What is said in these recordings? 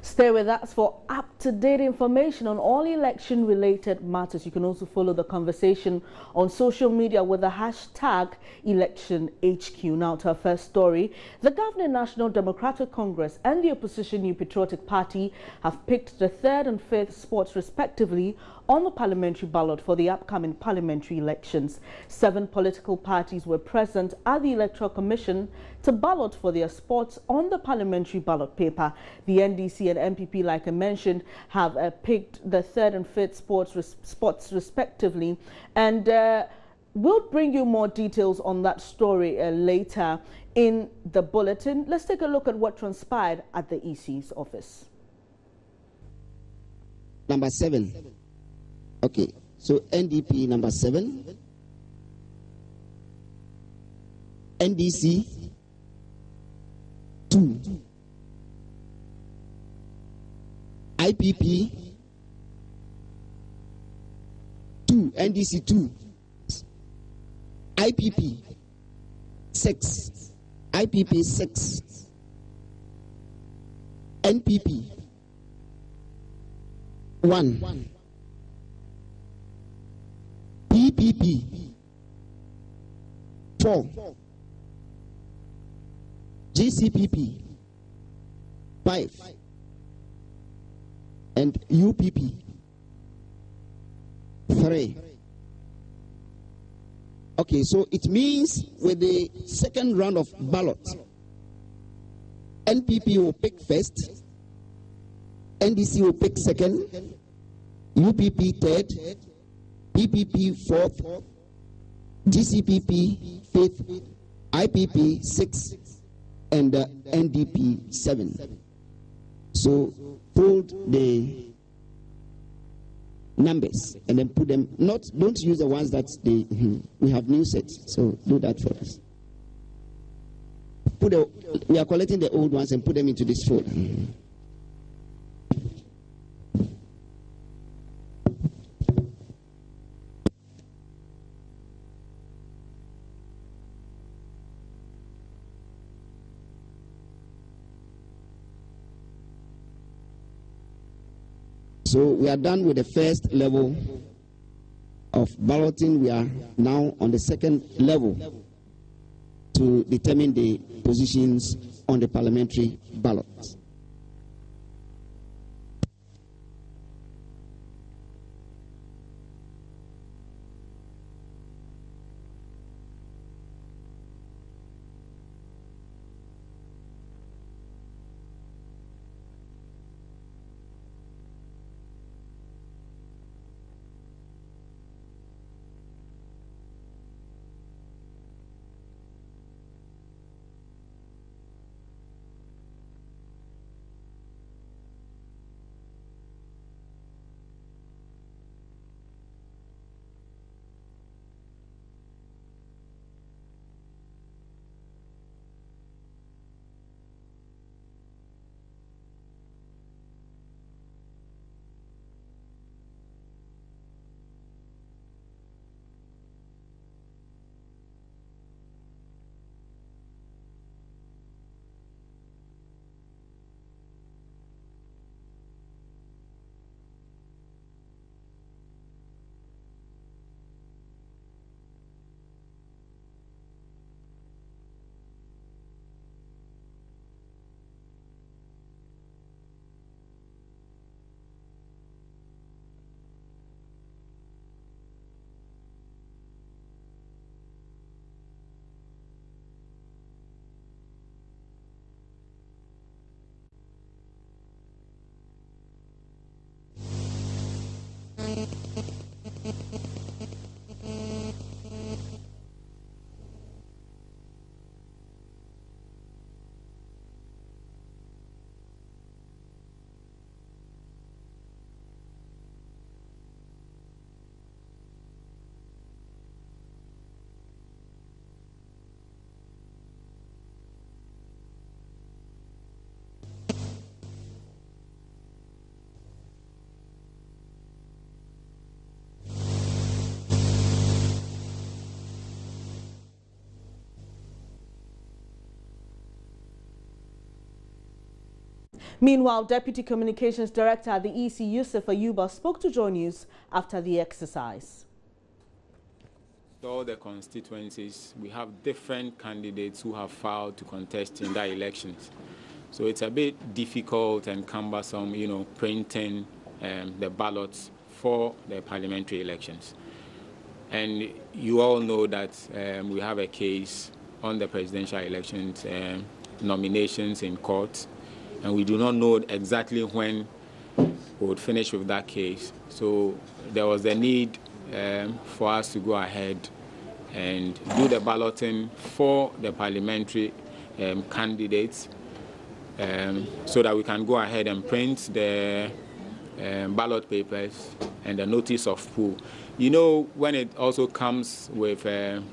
Stay with us for up-to-date information on all election-related matters. You can also follow the conversation on social media with the hashtag ElectionHQ. Now to our first story. The governing National Democratic Congress and the opposition New Patriotic Party have picked the third and fifth spots respectively on the parliamentary ballot for the upcoming parliamentary elections. 7 political parties were present at the Electoral Commission to ballot for their spots on the parliamentary ballot paper. The NDC and MPP, like I mentioned, have picked the third and fifth spots respectively, and we'll bring you more details on that story later in the bulletin. Let's take a look at what transpired at the EC's office. Number 7. Okay, so NDP number 7, NDC 2, IPP 2, NDC 2, IPP 6, IPP 6, NPP 1, PPP 4, GCPP 5, and UPP 3. Okay, so it means with the second round of ballot, NPP will pick first, NDC will pick second, UPP third, PPP fourth, GCPP fifth, IPP 6, and NDP 7. So fold the numbers and then put them. Don't use the ones that we have new sets. So do that for us. We are collecting the old ones and put them into this fold. So we are done with the first level of balloting. We are now on the second level to determine the positions on the parliamentary ballot. Meanwhile, Deputy Communications Director at the EC, Yusuf Ayuba, spoke to Joy News after the exercise. All the constituencies, we have different candidates who have filed to contest in their elections. So it's a bit difficult and cumbersome, printing the ballots for the parliamentary elections. And you all know that we have a case on the presidential elections nominations in court, and we do not know exactly when we would finish with that case. So there was a need for us to go ahead and do the balloting for the parliamentary candidates so that we can go ahead and print the ballot papers and the notice of pool. When it also comes with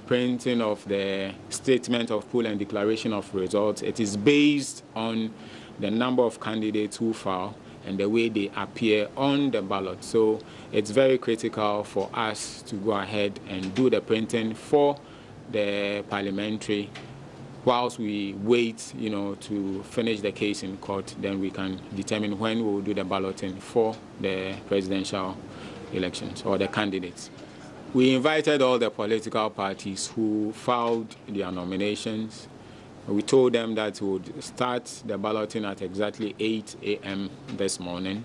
printing of the statement of pool and declaration of results, it is based on the number of candidates who file and the way they appear on the ballot. So it's very critical for us to go ahead and do the printing for the parliamentary whilst we wait, to finish the case in court. Then we can determine when we will do the balloting for the presidential elections or the candidates. We invited all the political parties who filed their nominations. We told them that we would start the balloting at exactly 8 a.m. this morning.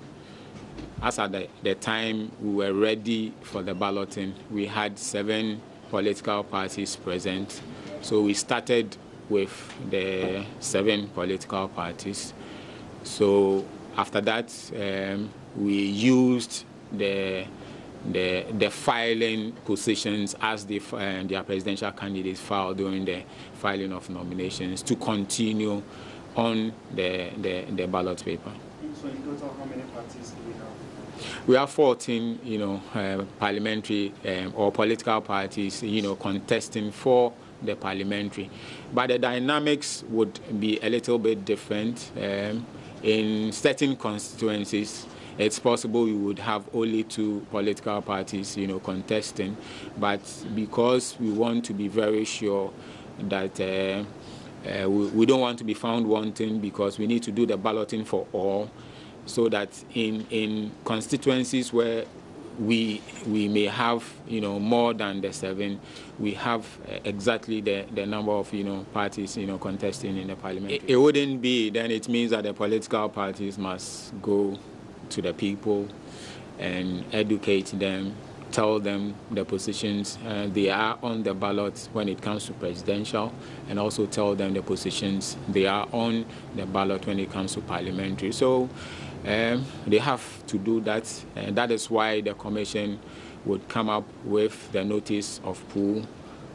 As at the time we were ready for the balloting, we had 7 political parties present. So we started with the 7 political parties. So after that, we used the filing positions as their presidential candidates filed during the filing of nominations to continue on the ballot paper. So in total, how many parties do we have? We have 14, parliamentary or political parties, contesting for the parliamentary. But the dynamics would be a little bit different. In certain constituencies, it's possible we would have only 2 political parties, contesting. But because we want to be very sure that we don't want to be found wanting, because we need to do the balloting for all, so that in constituencies where we may have more than the 7, we have exactly the number of parties contesting in the parliament. It wouldn't be, then it means that the political parties must go to the people and educate them, tell them the positions they are on the ballot when it comes to presidential, and also tell them the positions they are on the ballot when it comes to parliamentary. So they have to do that, and that is why the commission would come up with the notice of pool,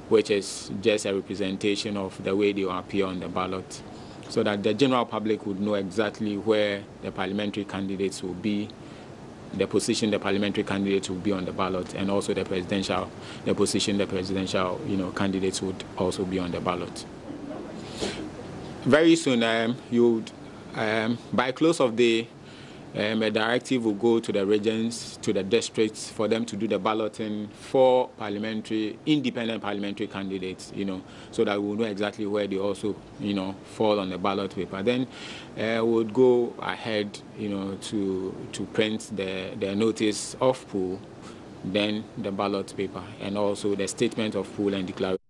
which is just a representation of the way they will appear on the ballot, so that the general public would know exactly where the parliamentary candidates will be, the position the parliamentary candidates will be on the ballot, and also the position the presidential candidates would also be on the ballot. Very soon, by close of day, a directive will go to the regions, to the districts, for them to do the balloting for independent parliamentary candidates, so that we will know exactly where they also, fall on the ballot paper. Then we would go ahead, to print the notice of pool, then the ballot paper, and also the statement of pool and declaration.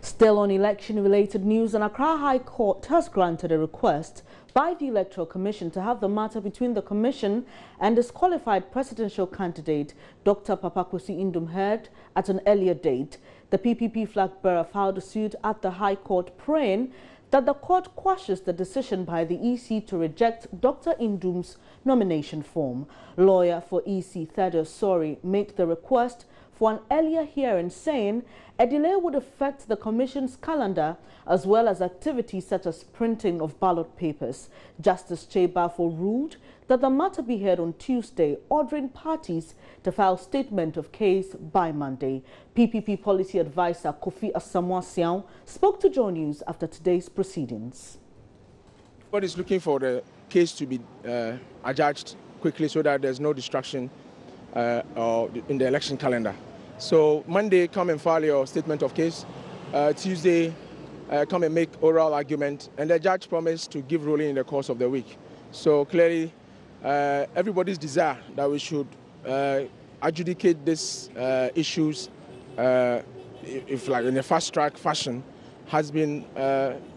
Still on election-related news, an Accra High Court has granted a request by the Electoral Commission to have the matter between the Commission and disqualified presidential candidate Dr. Papakwesi Indum heard at an earlier date. The PPP flag bearer filed a suit at the High Court, praying that the court quashes the decision by the EC to reject Dr. Indum's nomination form. Lawyer for EC Thaddeus Sori made the request for an earlier hearing, saying a delay would affect the Commission's calendar as well as activities such as printing of ballot papers. Justice Chebafo ruled that the matter be heard on Tuesday, ordering parties to file statement of case by Monday. PPP policy advisor Kofi Asamoah-Siao spoke to Joy News after today's proceedings. What is looking for the case to be adjudged quickly so that there's no distraction in the election calendar. So Monday, come and file your statement of case. Tuesday, come and make oral argument, and the judge promised to give ruling in the course of the week. So clearly, everybody's desire that we should adjudicate these issues, if like in a fast-track fashion, has been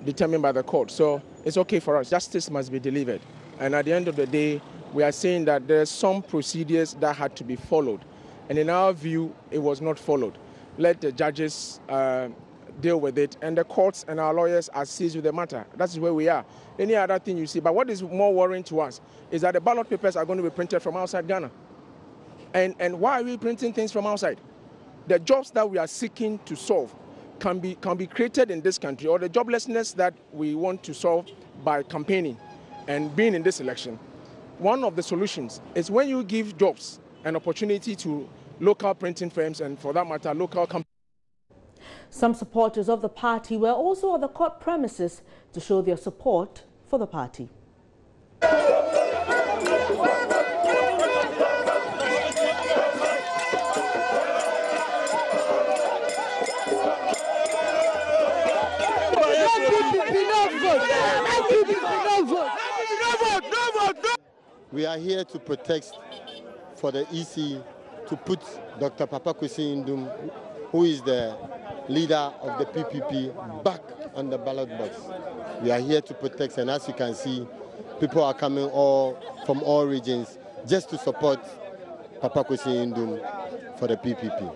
determined by the court. So it's okay for us. Justice must be delivered. And at the end of the day, we are saying that there are some procedures that had to be followed. And in our view, it was not followed. Let the judges deal with it, and the courts and our lawyers are seized with the matter. That's where we are. Any other thing you see. But what is more worrying to us is that the ballot papers are going to be printed from outside Ghana. And why are we printing things from outside? The jobs that we are seeking to solve can be created in this country, or the joblessness that we want to solve by campaigning and being in this election. One of the solutions is when you give jobs an opportunity to local printing firms and, for that matter, local companies. Some supporters of the party were also at the court premises to show their support for the party. We are here to protest for the EC to put Dr. Papa Kwesi Ndum, who is the leader of the PPP, back on the ballot box. We are here to protect, and as you can see, people are coming from all regions just to support Papa Kwesi Ndum for the PPP.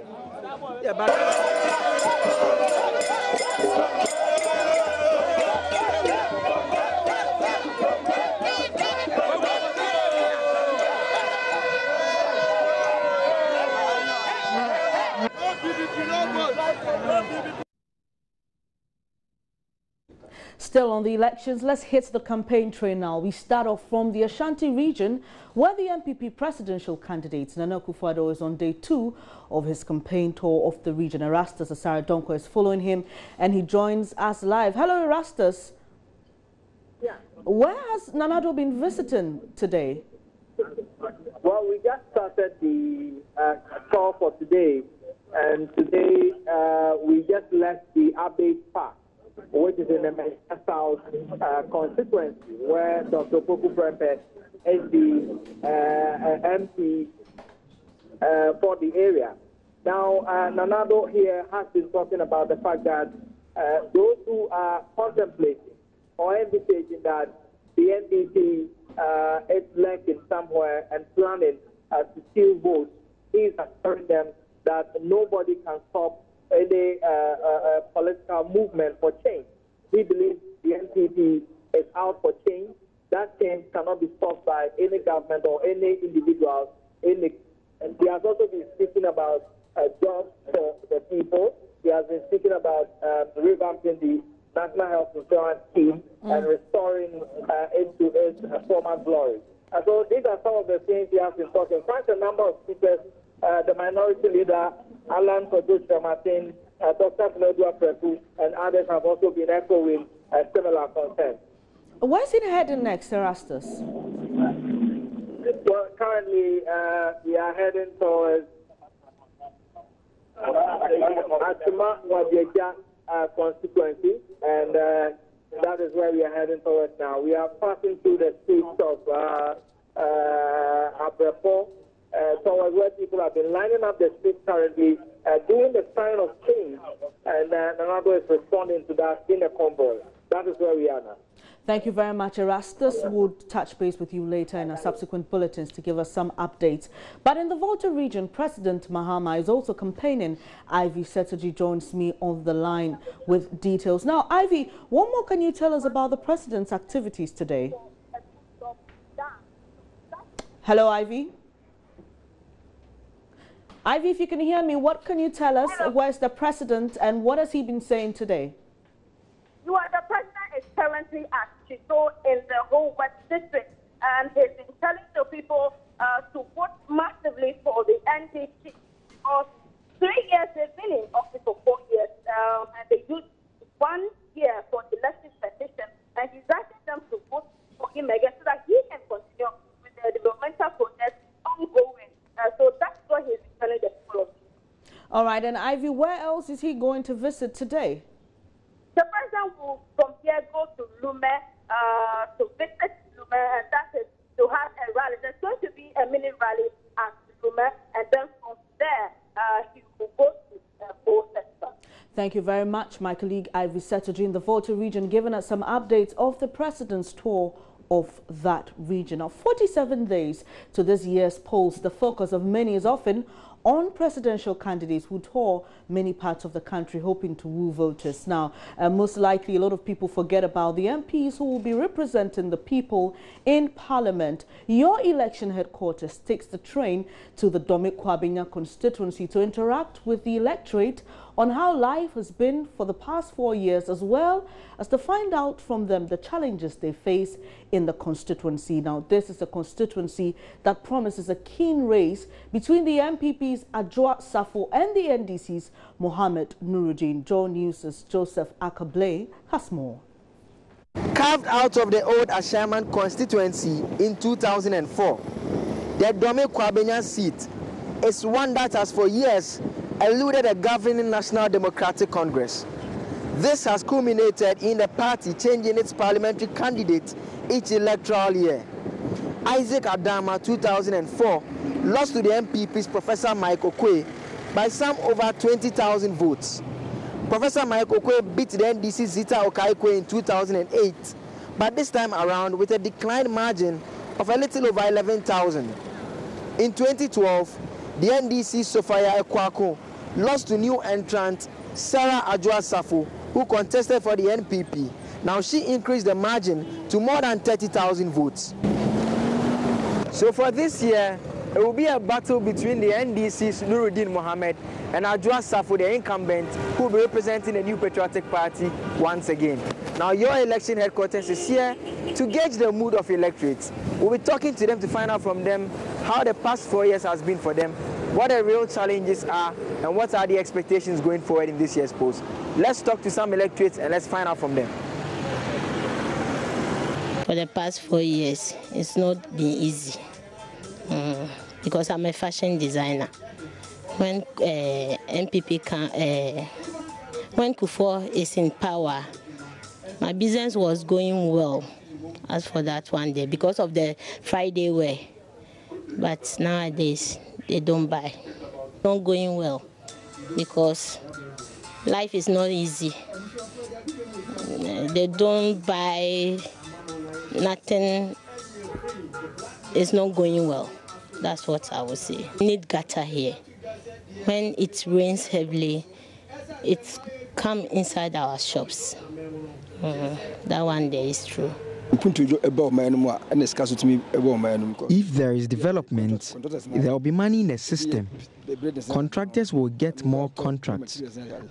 Still on the elections, let's hit the campaign train now. We start off from the Ashanti region, where the NPP presidential candidate Nana Akufo-Addo is on day 2 of his campaign tour of the region. Erastus Asare Donko is following him, and he joins us live. Hello, Erastus. Yeah. Where has Nanado been visiting today? Well, we just started the tour for today, and today we just left the Abbey Park, which is in the Manchester South constituency, where Dr. Poku Prempeh is the MP for the area. Now, Nanado here has been talking about the fact that those who are contemplating or envisaging that the NDP is lacking somewhere and planning to steal votes, he is assuring them that nobody can stop any political movement for change. We believe the NPP is out for change. That change cannot be stopped by any government or any individual. And he has also been speaking about jobs for the people. He has been speaking about revamping the National Health Insurance Scheme and restoring it to its former glory. So these are some of the things he has been talking. Quite a number of speakers, the minority leader, Alan Kojo-Martin, Dr. Fnodua Prepu, and others have also been echoing similar concerns. Where's it heading next, Erastus? Well, currently we are heading towards Atuma Wadjeja constituency, and that is where we are heading towards now. We are passing through the streets of Abrepo, towards where people have been lining up the streets currently, doing the sign of change, and Nanado is responding to that in a convoy. That is where we are now. Thank you very much, Erastus. We'll touch base with you later in our subsequent bulletins to give us some updates. But in the Volta region, President Mahama is also campaigning. Ivy Setaji joins me on the line with details. Now, Ivy, what more can you tell us about the president's activities today? Hello, Ivy. Ivy, if you can hear me, what can you tell us? Where's the president and what has he been saying today? The president is currently at Chito in the whole West District, and he's been telling the people to vote massively for the NDP because 3 years they've been in office for 4 years, and they used 1 year for elective petition, and he's asking them to vote for him again so that he can continue with the developmental process ongoing. So that's what he's been telling the people. All right, and Ivy, where else is he going to visit today? The president Lume, to visit Lume, and that is to have a rally. There's going to be a mini rally at Lume, and then from there, he will go to Bo Center. Thank you very much, my colleague Ivy Settergy in the Volta region, giving us some updates of the president's tour of that region. Now, 47 days to this year's polls, the focus of many is often on presidential candidates who tour many parts of the country hoping to woo voters. Now, most likely a lot of people forget about the MPs who will be representing the people in Parliament. Your election headquarters takes the train to the Dome Kwabenya constituency to interact with the electorate on how life has been for the past 4 years, as well as to find out from them the challenges they face in the constituency. Now, this is a constituency that promises a keen race between the MPP's Adjoa Safo and the NDC's Mohammed Nuruddin. Joe News' Joseph Akable has more. Carved out of the old Ashaman constituency in 2004, the Dome Kwabenya seat is one that has for years eluded a governing National Democratic Congress. This has culminated in the party changing its parliamentary candidate each electoral year. Isaac Adama, 2004, lost to the MPP's Professor Mike Okwe by some over 20,000 votes. Professor Mike Okwe beat the NDC Zita Okaikwe in 2008, but this time around with a declined margin of a little over 11,000. In 2012, the NDC Sophia Ekwako lost to new entrant Sarah Adjoa Safo, who contested for the NPP. Now she increased the margin to more than 30,000 votes. So for this year, it will be a battle between the NDC's Nuruddin Mohammed and Adjoa Safo, the incumbent, who will be representing the New Patriotic Party once again. Now your election headquarters is here to gauge the mood of electorates. We'll be talking to them to find out from them how the past 4 years has been for them, what the real challenges are, and what are the expectations going forward in this year's polls. Let's talk to some electorates and let's find out from them. For the past 4 years, it's not been easy because I'm a fashion designer. When MPP when Kufuor is in power, my business was going well. As for that one day, because of the Friday wear, but nowadays they don't buy. Not going well because life is not easy. They don't buy. Nothing is not going well. That's what I would say. We need gutter here. When it rains heavily, it comes inside our shops. That one day is true. If there is development, there will be money in the system. Contractors will get more contracts.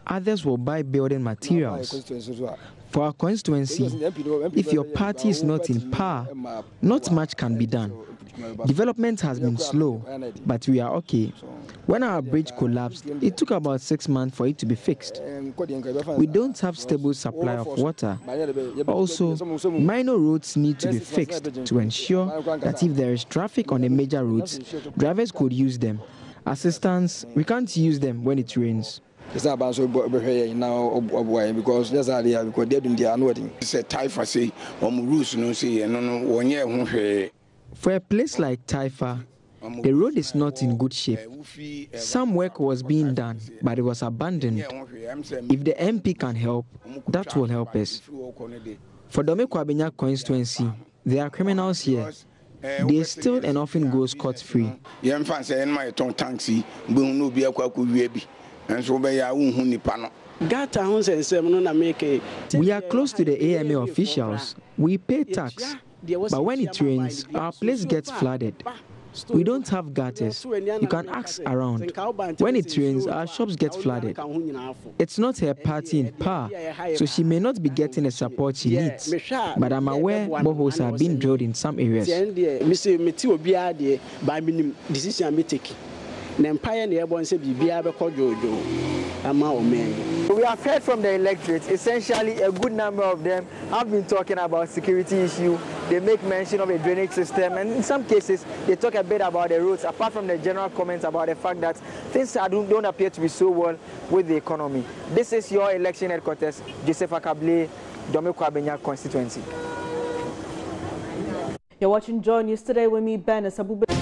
Others will buy building materials. For our constituency, if your party is not in power, not much can be done. Development has been slow, but we are okay. When our bridge collapsed, it took about 6 months for it to be fixed. We don't have stable supply of water. Also, minor roads need to be fixed to ensure that if there is traffic on the major roads, drivers could use them. Assistance, we can't use them when it rains. It's not about so now because there's idea because they're doing their nothing. It's a Taifa say rules no say and no 1 year. For a place like Taifa, the road is not in good shape. Some work was being done, but it was abandoned. If the MP can help, that will help us. For Dome Kwabenya constituency, there are criminals here. They steal and often go scot-free. We are close to the AMA officials. We pay tax, but when it rains, our place gets flooded. We don't have gutters. You can ask around. When it rains, our shops get flooded. It's not her party in power, so she may not be getting the support she needs. But I'm aware boreholes are being drilled in some areas. We have heard from the electorate. Essentially, a good number of them have been talking about security issue. They make mention of a drainage system, and in some cases, they talk a bit about the roads, apart from the general comments about the fact that things don't appear to be so well with the economy. This is your election headquarters, Joseph Akable, Dome Kwabenya constituency. You're watching Joy News today with me, Ben Sabube.